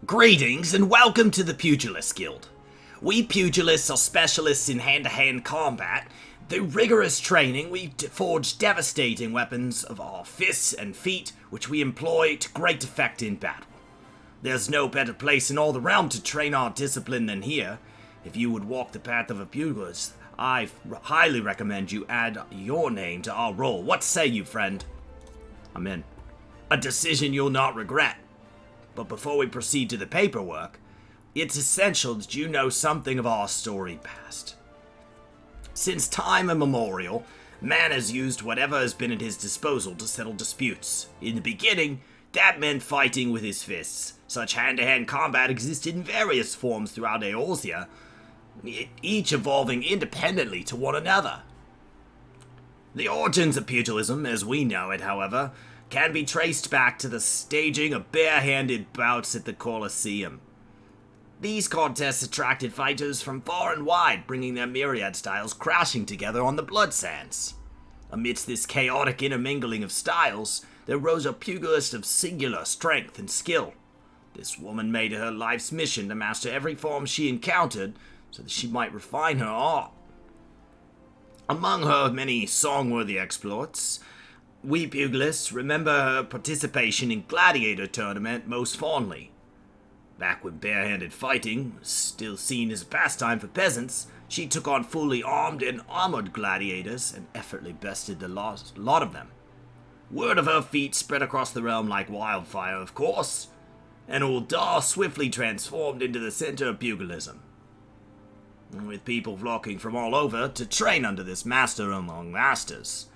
Greetings and welcome to the Pugilist Guild. We pugilists are specialists in hand-to-hand combat. Through rigorous training, we forge devastating weapons of our fists and feet, which we employ to great effect in battle. There's no better place in all the realm to train our discipline than here. If you would walk the path of a pugilist, I highly recommend you add your name to our roll. What say you, friend? I'm in. A decision you'll not regret. But before we proceed to the paperwork, it's essential that you know something of our storied past. Since time immemorial, man has used whatever has been at his disposal to settle disputes. In the beginning, that meant fighting with his fists. Such hand-to-hand combat existed in various forms throughout Eorzea, each evolving independently to one another. The origins of pugilism, as we know it, however, can be traced back to the staging of bare-handed bouts at the Colosseum. These contests attracted fighters from far and wide, bringing their myriad styles crashing together on the blood sands. Amidst this chaotic intermingling of styles, there rose a pugilist of singular strength and skill. This woman made it her life's mission to master every form she encountered, so that she might refine her art. Among her many song-worthy exploits, we pugilists remember her participation in gladiator tournament most fondly. Back when barehanded fighting was still seen as a pastime for peasants, she took on fully armed and armored gladiators and effortlessly bested the lot of them. Word of her feat spread across the realm like wildfire, of course, and Uldar swiftly transformed into the center of pugilism, with people flocking from all over to train under this master among masters.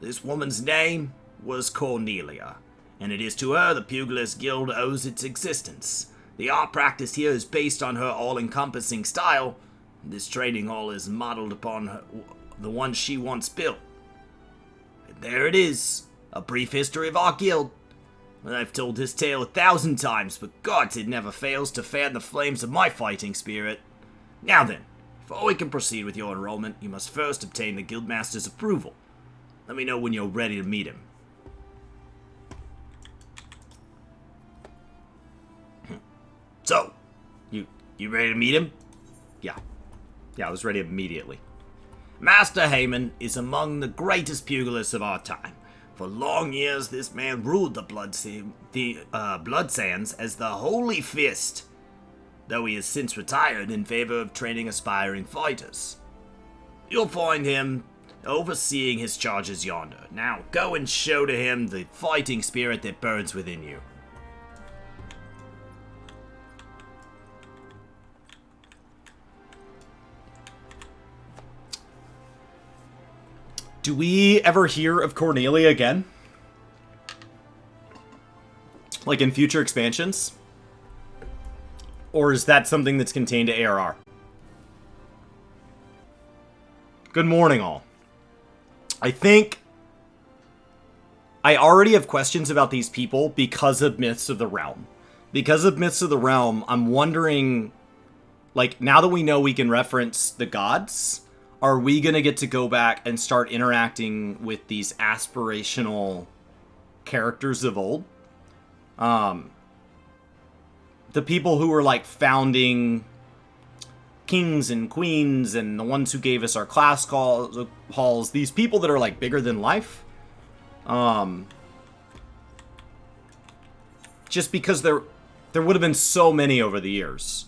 This woman's name was Cornelia, and it is to her the Pugilist Guild owes its existence. The art practiced here is based on her all-encompassing style. This training hall is modeled upon the one she once built. And there it is, a brief history of our guild. I've told this tale 1,000 times, but gods, it never fails to fan the flames of my fighting spirit. Now then, before we can proceed with your enrollment, you must first obtain the Guildmaster's approval. Let me know when you're ready to meet him. So, you ready to meet him? Yeah, I was ready immediately. Master Heyman is among the greatest pugilists of our time. For long years, this man ruled the blood sands as the Holy Fist, though he has since retired in favor of training aspiring fighters. You'll find him overseeing his charges yonder. Now, go and show to him the fighting spirit that burns within you. Do we ever hear of Cornelia again? Like in future expansions? Or is that something that's contained to ARR? Good morning, all. I think I already have questions about these people because of Myths of the Realm. Because of Myths of the Realm, I'm wondering, like, now that we know we can reference the gods, are we going to get to go back and start interacting with these aspirational characters of old? The people who were, like, founding kings and queens and the ones who gave us our class halls, these people that are like bigger than life, just because there would have been so many over the years,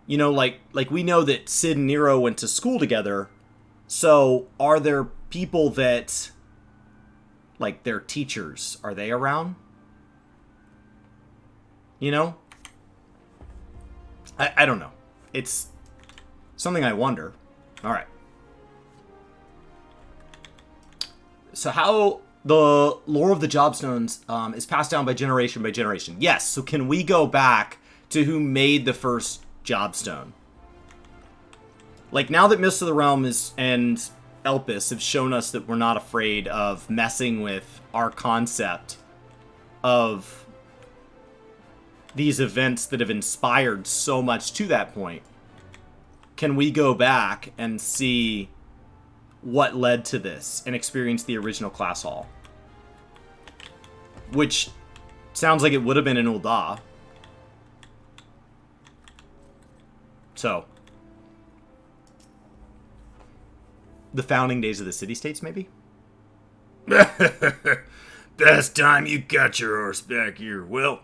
you know, like we know that Sid and Nero went to school together, so are there people that, like, their teachers, are they around? You know, I don't know, it's something I wonder. All right. So how the lore of the Jobstones is passed down by generation. Yes, so can we go back to who made the first Jobstone? Like, now that Mist of the Realm and Elpis have shown us that we're not afraid of messing with our concept of these events that have inspired so much to that point, can we go back and see what led to this and experience the original class hall? Which sounds like it would have been in Ul'dah. So, the founding days of the city-states, maybe? Best time you got your horse back here. Well,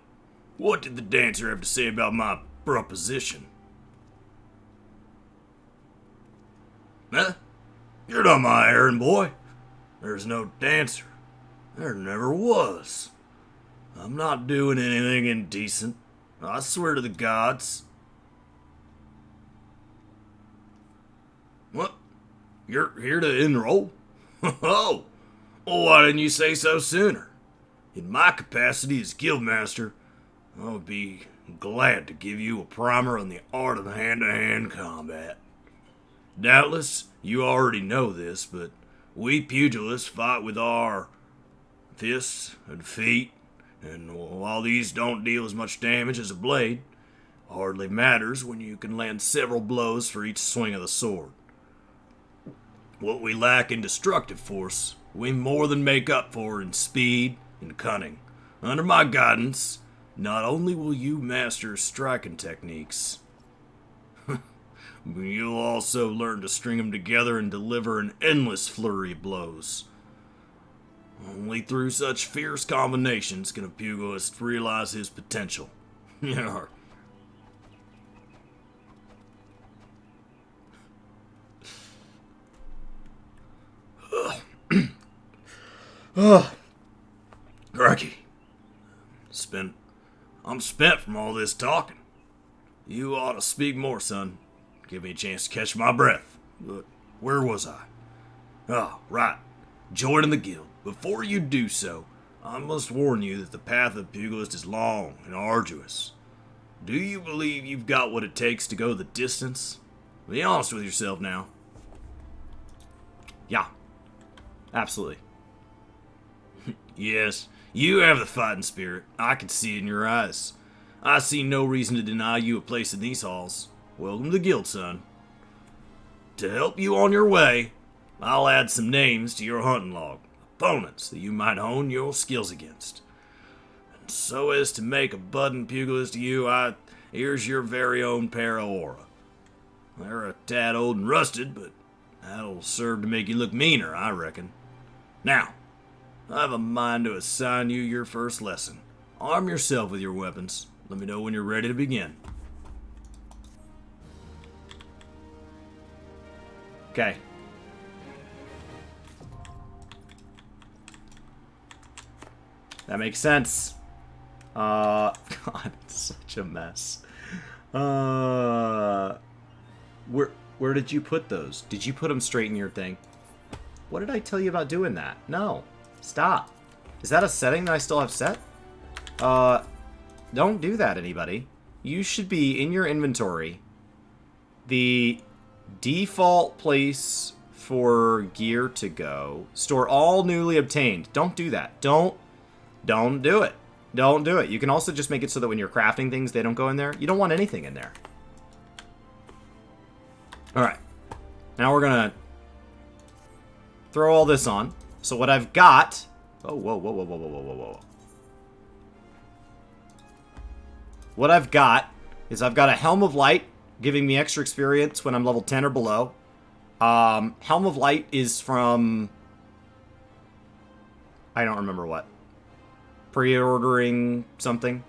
what did the dancer have to say about my proposition? Huh? You're not my errand boy. There's no dancer. There never was. I'm not doing anything indecent. I swear to the gods. What? You're here to enroll? Oh! Well, why didn't you say so sooner? In my capacity as guildmaster, I would be glad to give you a primer on the art of hand-to-hand combat. Doubtless, you already know this, but we pugilists fight with our fists and feet, and while these don't deal as much damage as a blade, hardly matters when you can land several blows for each swing of the sword. What we lack in destructive force, we more than make up for in speed and cunning. Under my guidance, not only will you master striking techniques, but you'll also learn to string them together and deliver an endless flurry of blows. Only through such fierce combinations can a pugilist realize his potential. Yarr. Crikey. I'm spent from all this talking. You ought to speak more, son. Give me a chance to catch my breath. But where was I? Oh, right. Joining the guild. Before you do so, I must warn you that the path of pugilist is long and arduous. Do you believe you've got what it takes to go the distance? Be honest with yourself now. Yeah. Absolutely. Yes, you have the fighting spirit. I can see it in your eyes. I see no reason to deny you a place in these halls. Welcome to the guild, son. To help you on your way, I'll add some names to your hunting log. Opponents that you might hone your skills against. And so as to make a budding pugilist of you, here's your very own pair of aura. They're a tad old and rusted, but that'll serve to make you look meaner, I reckon. Now, I have a mind to assign you your first lesson. Arm yourself with your weapons. Let me know when you're ready to begin. Okay. That makes sense. God, it's such a mess. Where did you put those? Did you put them straight in your thing? What did I tell you about doing that? No. Stop. Is that a setting that I still have set? Don't do that, anybody. You should be in your inventory. The default place for gear to go. Store all newly obtained. Don't do that. Don't do it. Don't do it. You can also just make it so that when you're crafting things, they don't go in there. You don't want anything in there. Alright. Now we're gonna throw all this on. So what I've got... Oh, whoa. What I've got is I've got a Helm of Light, giving me extra experience when I'm level 10 or below. Helm of Light is from... I don't remember what. Pre-ordering something.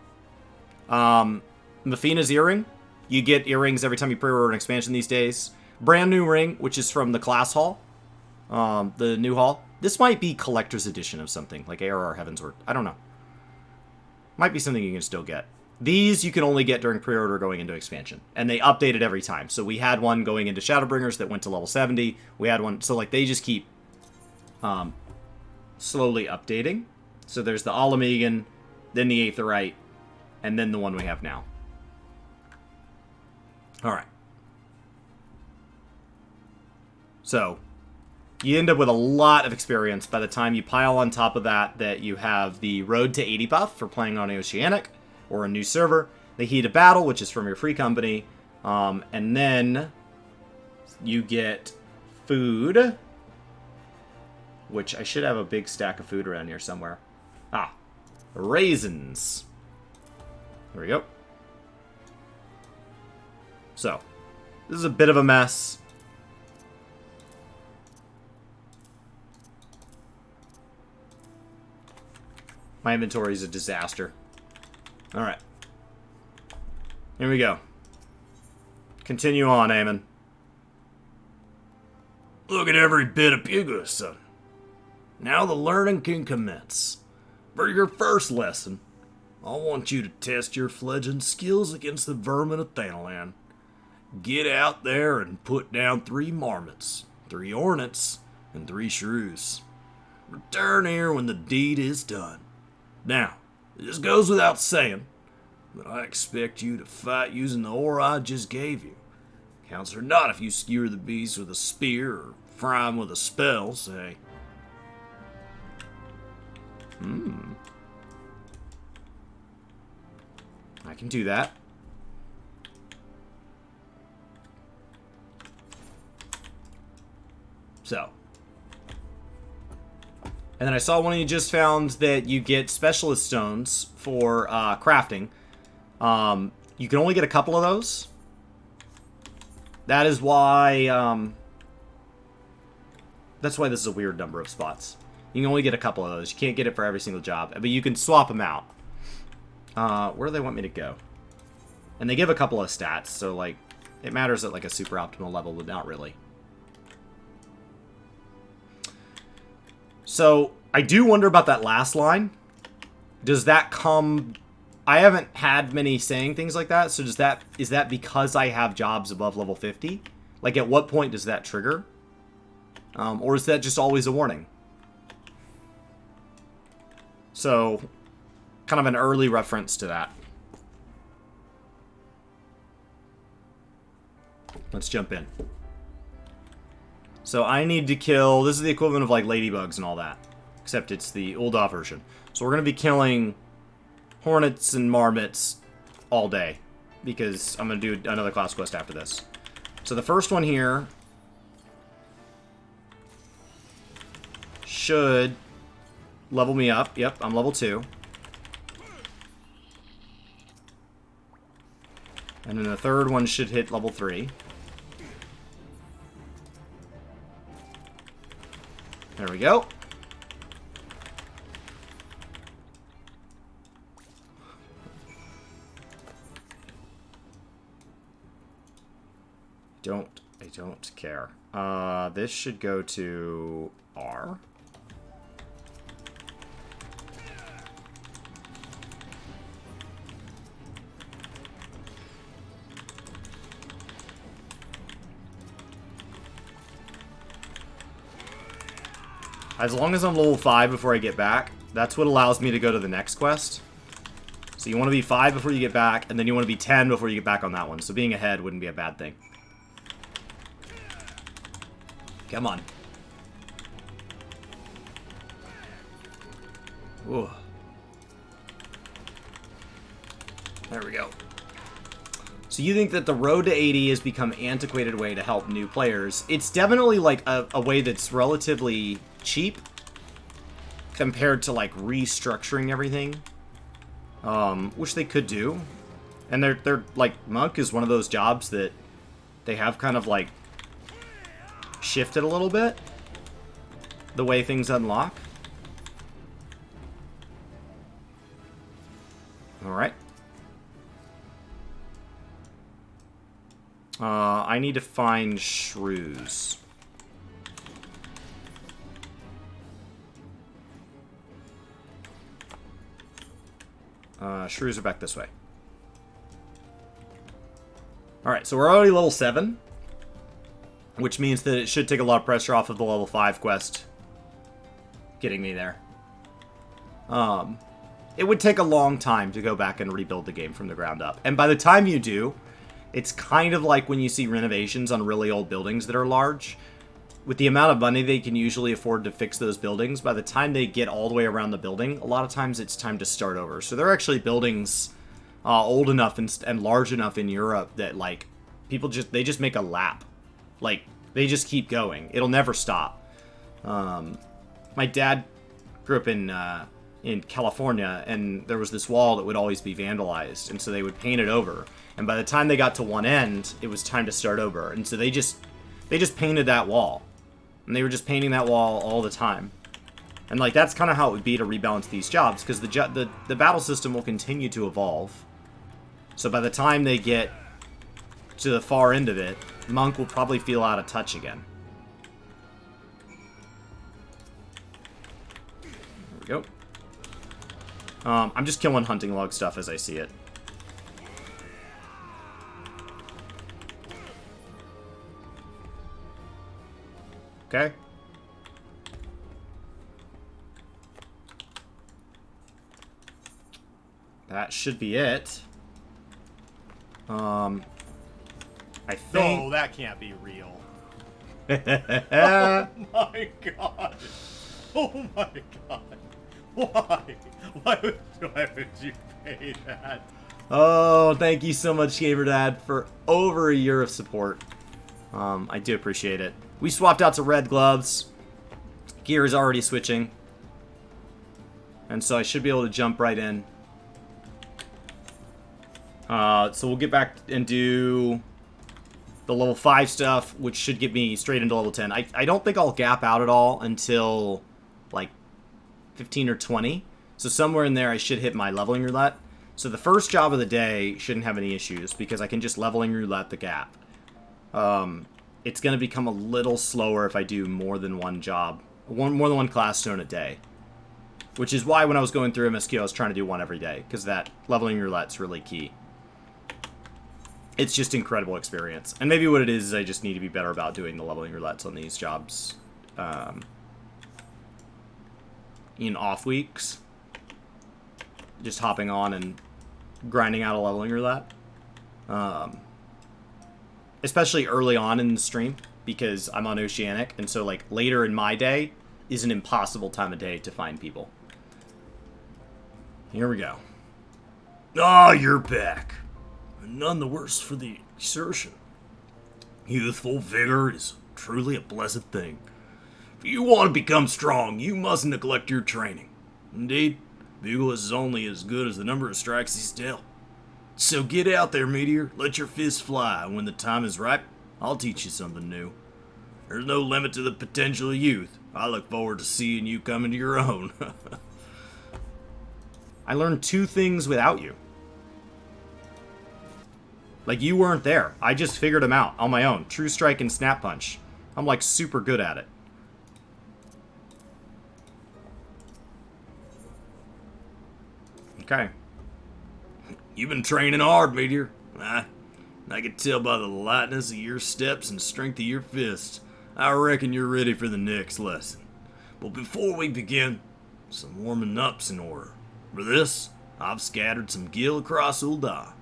Mafina's Earring. You get earrings every time you pre-order an expansion these days. Brand new ring, which is from the class hall. The new hall. This might be collector's edition of something, like ARR Heavensward. I don't know. Might be something you can still get. These you can only get during pre-order going into expansion. And they update it every time. So we had one going into Shadowbringers that went to level 70. We had one... So, like, they just keep slowly updating. So there's the Alamegan, then the Aetherite, and then the one we have now. Alright. So... you end up with a lot of experience by the time you pile on top of that you have the Road to 80 buff for playing on Oceanic or a new server, the Heat of Battle, which is from your free company, and then you get food, which I should have a big stack of food around here somewhere. Ah, raisins. There we go. So, This is a bit of a mess. My inventory is a disaster. Alright. Here we go. Continue on, Eamon. Look at every bit of pugilist, son. Now the learning can commence. For your first lesson, I want you to test your fledgling skills against the vermin of Thanalan. Get out there and put down 3 marmots, 3 hornets, and 3 shrews. Return here when the deed is done. Now, this goes without saying, but I expect you to fight using the ore I just gave you. Counts or not if you skewer the beast with a spear or fry him with a spell, say. I can do that. So. And then I saw one you just found that you get specialist stones for crafting. You can only get a couple of those. That is why, that's why this is a weird number of spots. You can only get a couple of those. You can't get it for every single job, but you can swap them out. Where do they want me to go? And they give a couple of stats, so, like, it matters at, like, a super optimal level, but not really. So, I do wonder about that last line. Does that come... I haven't had many saying things like that, so is that because I have jobs above level 50? Like, at what point does that trigger? Or is that just always a warning? So, kind of an early reference to that. Let's jump in. So I need to kill... This is the equivalent of, like, ladybugs and all that. Except it's the Ul'dah version. So we're going to be killing hornets and marmots all day. Because I'm going to do another class quest after this. So the first one here... should level me up. Yep, I'm level 2. And then the third one should hit level 3. There we go. I don't care. This should go to R. As long as I'm level 5 before I get back, that's what allows me to go to the next quest. So you want to be 5 before you get back, and then you want to be 10 before you get back on that one. So being ahead wouldn't be a bad thing. Come on. Ooh. There we go. So you think that the road to 80 has become an antiquated way to help new players. It's definitely like a way that's relatively cheap compared to like restructuring everything, which they could do. And they're like, Monk is one of those jobs that they have kind of like shifted a little bit the way things unlock. All right. I need to find shrews. Shrews are back this way. Alright, so we're already level 7. Which means that it should take a lot of pressure off of the level 5 quest getting me there. It would take a long time to go back and rebuild the game from the ground up. And by the time you do, it's kind of like when you see renovations on really old buildings that are large. With the amount of money they can usually afford to fix those buildings, by the time they get all the way around the building, a lot of times it's time to start over. So there are actually buildings old enough and large enough in Europe that, like, people just make a lap. Like, they just keep going. It'll never stop. My dad grew up in in California, and there was this wall that would always be vandalized, and so they would paint it over. And by the time they got to one end, it was time to start over. And so they just painted that wall. And they were just painting that wall all the time. And like that's kind of how it would be to rebalance these jobs, because the battle system will continue to evolve. So by the time they get to the far end of it, Monk will probably feel out of touch again. There we go. I'm just killing hunting log stuff as I see it. Okay. That should be it. I think... No, that can't be real. Oh my god. Oh my god. Why? Why would you pay that? Oh, thank you so much, Gamer Dad, for over a year of support. I do appreciate it. We swapped out to red gloves. Gear is already switching. And so I should be able to jump right in. So we'll get back and do the level 5 stuff, which should get me straight into level 10. I don't think I'll gap out at all until, like, 15 or 20. So somewhere in there I should hit my leveling roulette. So the first job of the day shouldn't have any issues, because I can just leveling roulette the gap. It's going to become a little slower if I do more than one job. More than one class stone a day. Which is why when I was going through MSQ, I was trying to do one every day, because that leveling roulette's really key. It's just incredible experience. And maybe what it is I just need to be better about doing the leveling roulettes on these jobs in off weeks. Just hopping on and grinding out a leveling roulette. Especially early on in the stream, because I'm on Oceanic, and so like later in my day is an impossible time of day to find people. Here we go. Ah, you're back. None the worse for the exertion. Youthful vigor is truly a blessed thing. If you want to become strong, you must neglect your training. Indeed, Bugleist is only as good as the number of strikes he's dealt. So get out there, Meteor, let your fists fly, and when the time is ripe, I'll teach you something new. There's no limit to the potential of youth. I look forward to seeing you come into your own. I learned 2 things without you. Like, you weren't there. I just figured them out on my own. True Strike and Snap Punch. I'm, like, super good at it. Okay. You've been training hard, Meteor. I can tell by the lightness of your steps and strength of your fists. I reckon you're ready for the next lesson. But before we begin, some warming up's in order. For this, I've scattered some gil across Ul'dah.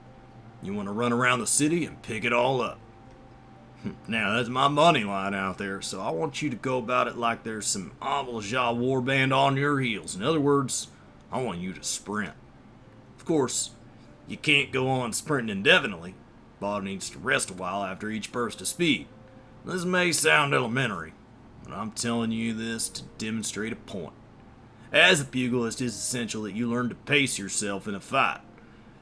You want to run around the city and pick it all up. Now, that's my money line out there, so I want you to go about it like there's some Amalja warband on your heels. In other words, I want you to sprint. Of course, you can't go on sprinting indefinitely. Body needs to rest a while after each burst of speed. This may sound elementary, but I'm telling you this to demonstrate a point. As a pugilist, it's essential that you learn to pace yourself in a fight,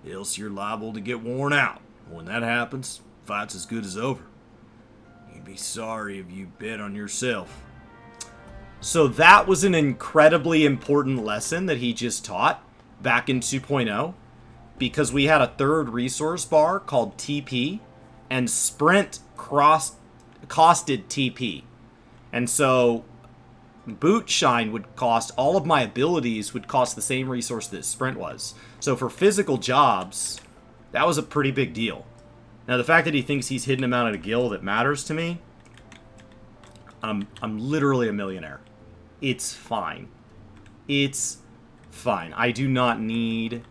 else you're liable to get worn out. When that happens, the fight's as good as over. You'd be sorry if you bet on yourself. So that was an incredibly important lesson that he just taught back in 2.0, because we had a third resource bar called TP, and Sprint costed TP. And so Boot Shine would cost, all of my abilities would cost the same resource that Sprint was. So for physical jobs, that was a pretty big deal. Now the fact that he thinks he's hidden him out at a guild that matters to me, I'm literally a millionaire. It's fine. It's fine. I do not need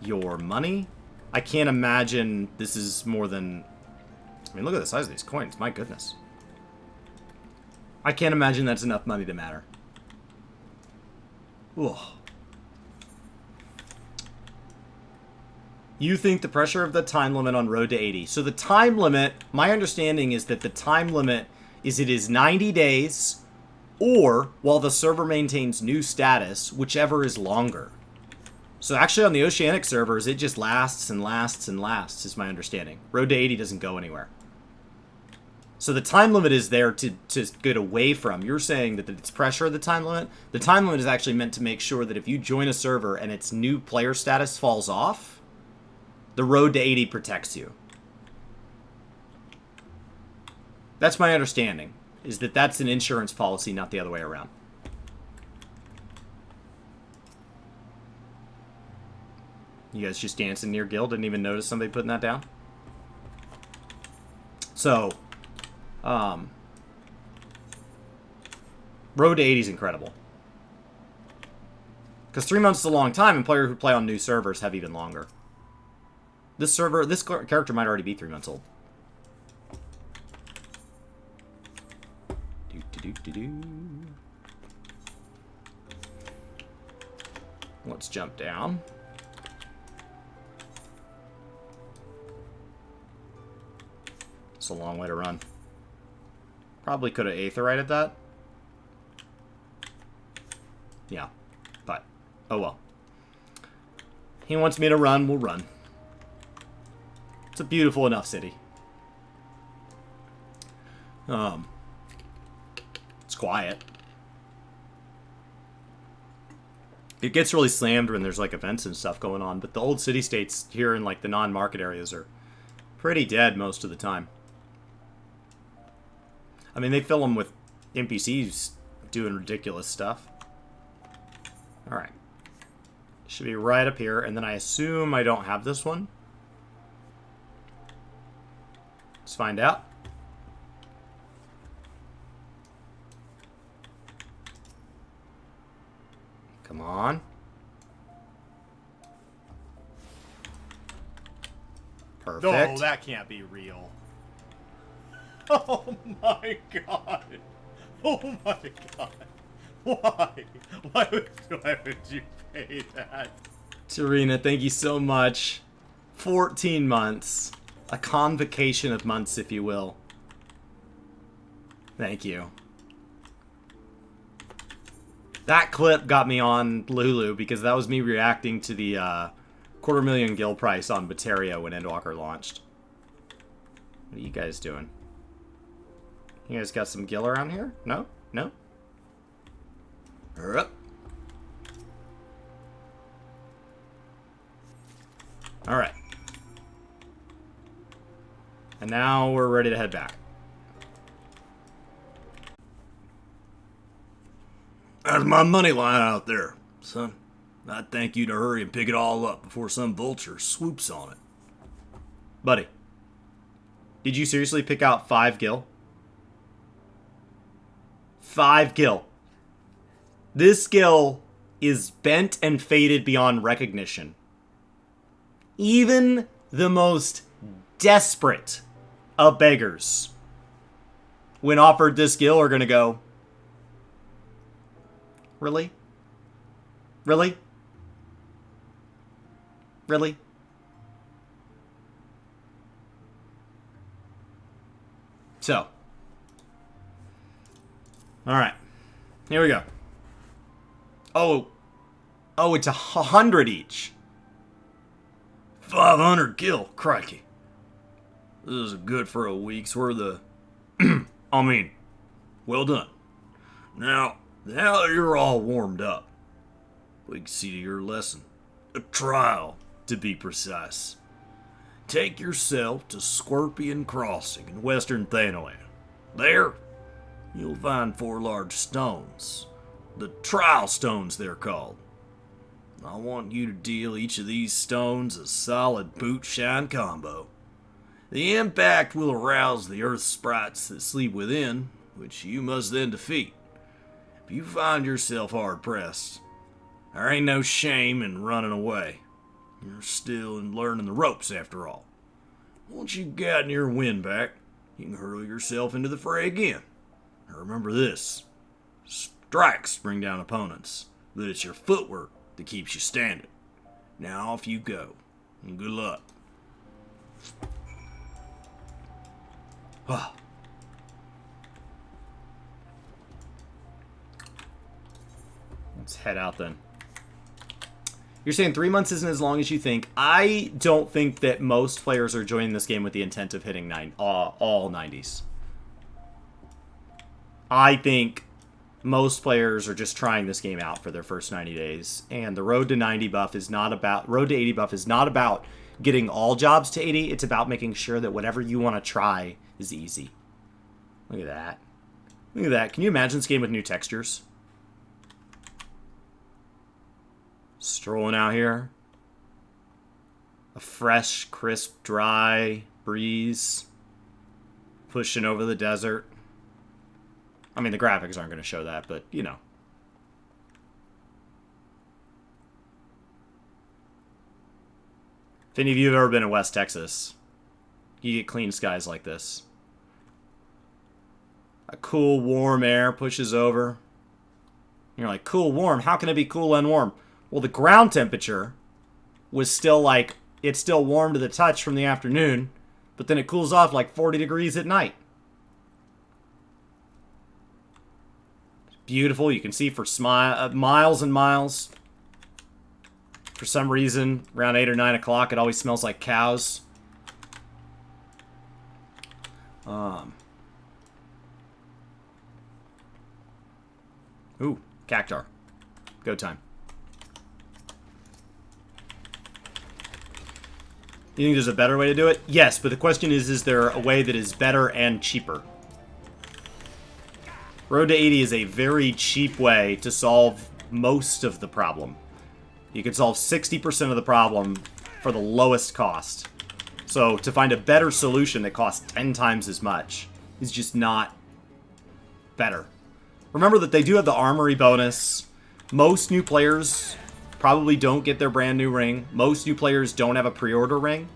your money. I can't imagine this is more than... I mean, look at the size of these coins. My goodness. I can't imagine that's enough money to matter. Ugh. You think the pressure of the time limit on Road to 80. So the time limit, my understanding is that the time limit is it is 90 days or while the server maintains new status, whichever is longer. So actually on the Oceanic servers, it just lasts and lasts and lasts, is my understanding. Road to 80 doesn't go anywhere. So the time limit is there to get away from. You're saying that it's pressure of the time limit. The time limit is actually meant to make sure that if you join a server and its new player status falls off, the road to 80 protects you. That's my understanding, is that that's an insurance policy, not the other way around. You guys just dancing near Guild, didn't even notice somebody putting that down? So, road to 80 is incredible. Because 3 months is a long time, and players who play on new servers have even longer. This character might already be 3 months old. Let's jump down. It's a long way to run. Probably could have aetherited that. Yeah, but oh well. He wants me to run, we'll run. It's a beautiful enough city. It's quiet. It gets really slammed when there's like events and stuff going on, but the old city-states here in like the non-market areas are pretty dead most of the time. I mean, they fill them with NPCs doing ridiculous stuff. Alright. Should be right up here, and then I assume I don't have this one. Let's find out. Come on. Perfect. No, that can't be real. Oh my god. Oh my god. Why? Why would you pay that? Serena, thank you so much. 14 months. A convocation of months, if you will. Thank you. That clip got me on Lulu because that was me reacting to the $250,000 gil price on Bateria when Endwalker launched. What are you guys doing? You guys got some gil around here? No? No? Up. Alright. And now we're ready to head back. That's my money line out there, son. I'd thank you to hurry and pick it all up before some vulture swoops on it. Buddy, did you seriously pick out 5 gil? 5 gil. This skill is bent and faded beyond recognition. Even the most desperate of beggars, when offered this skill, are going to go, really? Really? Really? So. Alright. Here we go. Oh, it's 100 each. 500 gil, crikey. This is good for a week's worth of... I mean, well done. Now that you're all warmed up, we can see to your lesson. A trial, to be precise. Take yourself to Scorpion Crossing in western Thanaland. There, you'll find 4 large stones. The trial stones, they're called. I want you to deal each of these stones a solid boot-shine combo. The impact will arouse the earth sprites that sleep within, which you must then defeat. If you find yourself hard-pressed, there ain't no shame in running away. You're still learning the ropes, after all. Once you've gotten your wind back, you can hurl yourself into the fray again. Now remember this. Strikes bring down opponents, but it's your footwork that keeps you standing. Now off you go, and good luck. Let's head out then. You're saying 3 months isn't as long as you think. I don't think that most players are joining this game with the intent of hitting all 90s. I think most players are just trying this game out for their first 90 days. And the road to 90 buff is not about... Road to 80 buff is not about getting all jobs to 80. It's about making sure that whatever you want to try is easy. Look at that. Look at that. Can you imagine this game with new textures? Strolling out here. A fresh, crisp, dry breeze. Pushing over the desert. I mean, the graphics aren't going to show that, but, you know. If any of you have ever been in West Texas, you get clean skies like this. A cool, warm air pushes over. You're like, cool, warm. How can it be cool and warm? Well, the ground temperature was still like, it's still warm to the touch from the afternoon, but then it cools off like 40 degrees at night. It's beautiful. You can see for miles and miles. For some reason, around 8 or 9 o'clock, it always smells like cows. Ooh, cactar. Go time. You think there's a better way to do it? Yes, but the question is there a way that is better and cheaper? Road to 80 is a very cheap way to solve most of the problem. You can solve 60% of the problem for the lowest cost. So to find a better solution that costs 10 times as much is just not better. Remember that they do have the armory bonus. Most new players probably don't get their brand new ring. Most new players don't have a pre-order ring.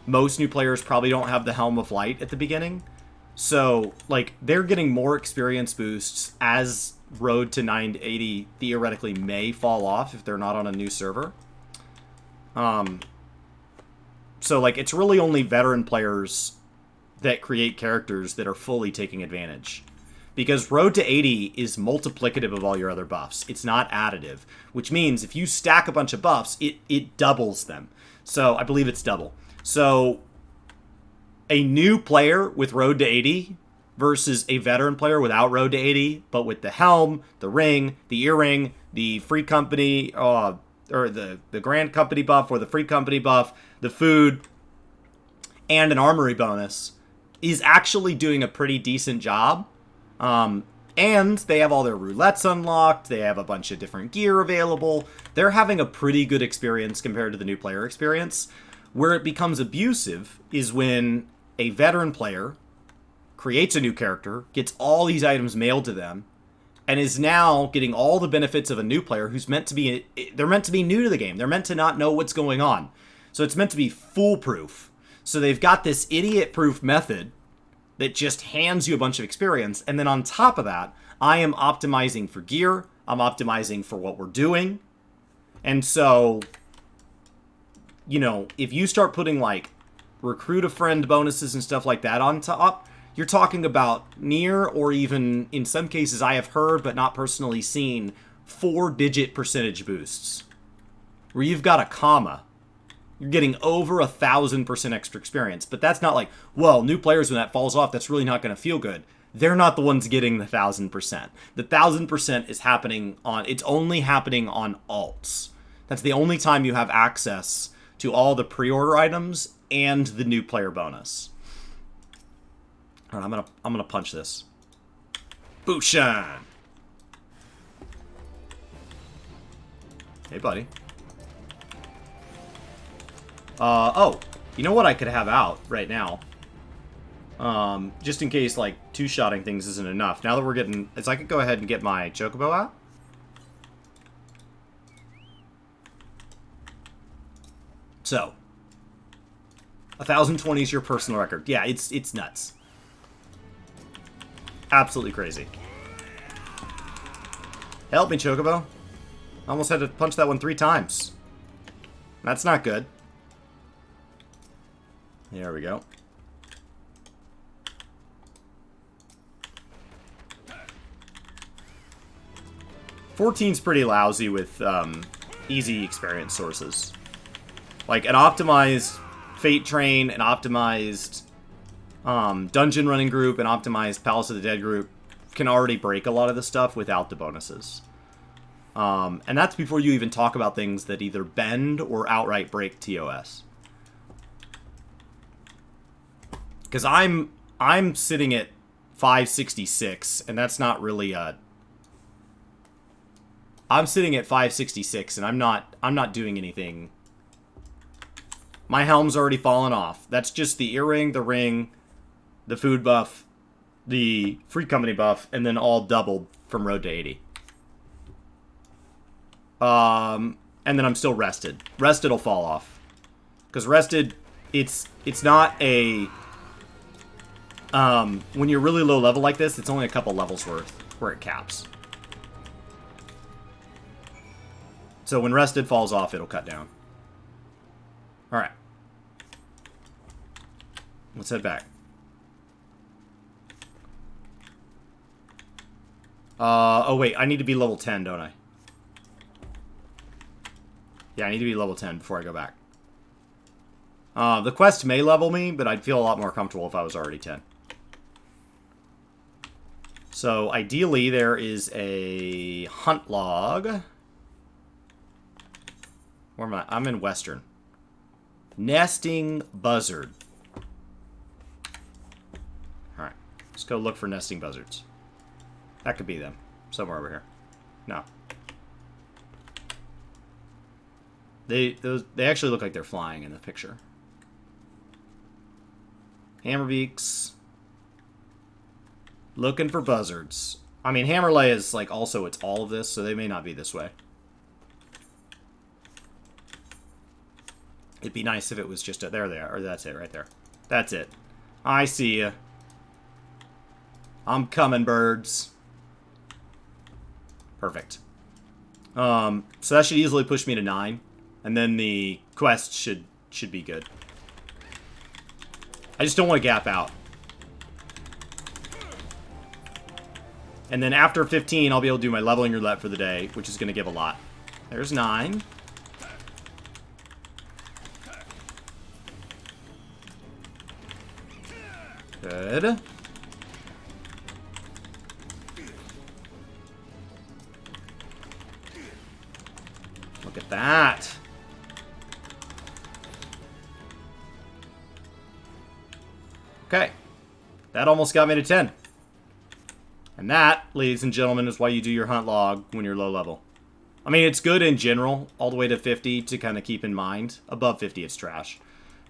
Most new players probably don't have the Helm of Light at the beginning. So, like, they're getting more experience boosts as Road to 980 theoretically may fall off if they're not on a new server. So, like, it's really only veteran players that create characters that are fully taking advantage. Because Road to 80 is multiplicative of all your other buffs. It's not additive. Which means if you stack a bunch of buffs, it doubles them. So, I believe it's double. So, a new player with Road to 80 versus a veteran player without Road to 80, but with the helm, the ring, the earring, the free company, or the grand company buff, or the free company buff, the food, and an armory bonus, is actually doing a pretty decent job. And they have all their roulettes unlocked, they have a bunch of different gear available, they're having a pretty good experience compared to the new player experience. Where it becomes abusive is when a veteran player creates a new character, gets all these items mailed to them, and is now getting all the benefits of a new player who's meant to be... They're meant to be new to the game. They're meant to not know what's going on. So it's meant to be foolproof. So they've got this idiot-proof method that just hands you a bunch of experience, and then on top of that, I am optimizing for gear, I'm optimizing for what we're doing, and so... You know, if you start putting, like, recruit a friend bonuses and stuff like that on top, you're talking about near, or even, in some cases, I have heard, but not personally seen, 4-digit percentage boosts. Where you've got a comma. You're getting over 1,000% extra experience. But that's not like, well, new players, when that falls off, that's really not going to feel good. They're not the ones getting the 1,000%. The 1,000% is happening on, it's only happening on alts. That's the only time you have access to all the pre-order items and the new player bonus. All right, I'm gonna punch this. Bushan. Hey, buddy. Oh, you know what I could have out right now? Just in case, like, two-shotting things isn't enough. Now that we're getting... I could go ahead and get my Chocobo out. So, 1,020 is your personal record. Yeah, it's nuts. Absolutely crazy. Help me, Chocobo. I almost had to punch that one 3 times. That's not good. There we go. 14's pretty lousy with easy experience sources. Like an optimized Fate Train, an optimized dungeon running group, an optimized Palace of the Dead group can already break a lot of the stuff without the bonuses. And that's before you even talk about things that either bend or outright break TOS. Because I'm sitting at 566, and that's not really a... I'm sitting at 566, and I'm not doing anything. My helm's already fallen off. That's just the earring, the ring, the food buff, the free company buff, and then all doubled from road to 80. And then I'm still rested. Rested will fall off. Because rested, it's not a... when you're really low level like this, it's only a couple levels worth where it caps. So when rested falls off, it'll cut down. Alright. Let's head back. Oh wait, I need to be level 10, don't I? Yeah, I need to be level 10 before I go back. The quest may level me, but I'd feel a lot more comfortable if I was already 10. So, ideally, there is a hunt log. Where am I? I'm in Western. Nesting buzzard. Alright. Let's go look for nesting buzzards. That could be them. Somewhere over here. No. They actually look like they're flying in the picture. Hammerbeaks. Looking for buzzards. I mean, Hammerlay is like also it's all of this, so they may not be this way. It'd be nice if it was just there they are, or that's it right there. That's it. I see ya. I'm coming, birds. Perfect. So that should easily push me to 9. And then the quest should be good. I just don't want to gap out. And then after 15, I'll be able to do my leveling roulette for the day, which is going to give a lot. There's 9. Good. Look at that. Okay. That almost got me to 10. And that, ladies and gentlemen, is why you do your hunt log when you're low level. I mean, it's good in general, all the way to 50 to kind of keep in mind. Above 50, it's trash.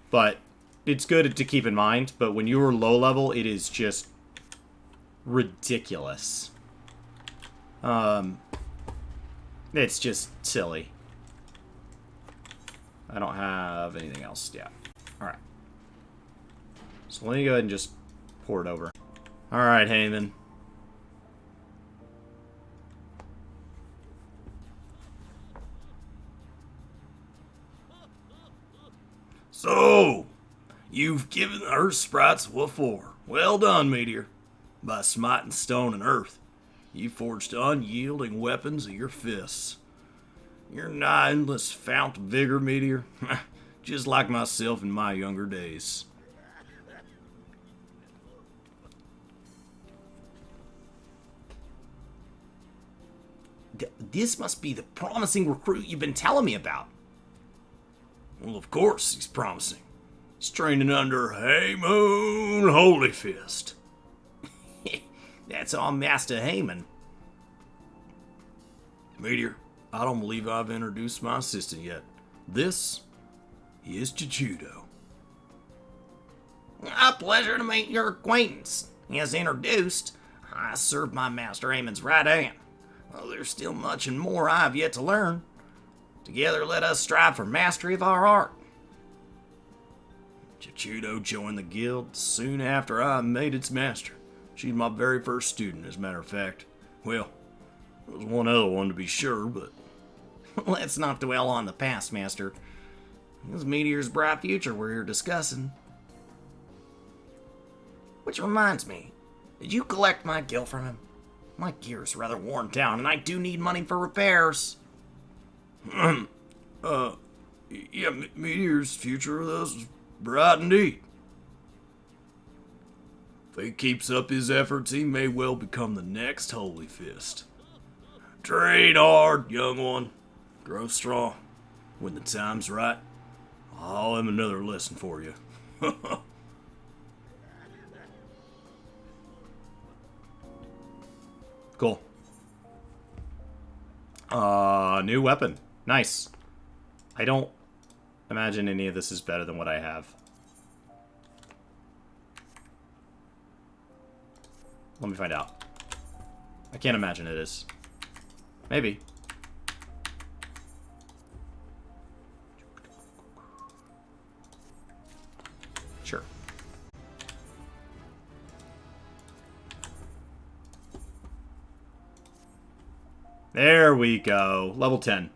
But it's good to keep in mind, but when you're low level, it is just ridiculous. It's just silly. I don't have anything else yet. Alright. So let me go ahead and just pour it over. Alright, Heyman. So, you've given the Earth Sprites what for. Well done, Meteor. By smiting stone and earth, you forged unyielding weapons of your fists. You're nigh endless fount of vigor, Meteor. Just like myself in my younger days. This must be the promising recruit you've been telling me about. Well, of course he's promising. He's training under Haymon Holyfist. That's our Master Heyman. Meteor, I don't believe I've introduced my assistant yet. This is Chichudo. A pleasure to meet your acquaintance. As introduced, I serve my Master Heyman's right hand. Well, there's still much and more I have yet to learn. Together, let us strive for mastery of our art. Chichudo joined the guild soon after I made its master. She's my very first student, as a matter of fact. Well, there was one other one to be sure, but... Let's not dwell on the past, Master. It's Meteor's bright future we're here discussing. Which reminds me, did you collect my gill from him? My gear's rather worn down, and I do need money for repairs. Yeah, Meteor's future with us is bright indeed. If he keeps up his efforts, he may well become the next Holy Fist. Train hard, young one. Grow strong. When the time's right, I'll have another lesson for you. Cool. New weapon. Nice. I don't imagine any of this is better than what I have. Let me find out. I can't imagine it is. Maybe. Sure. There we go. Level 10.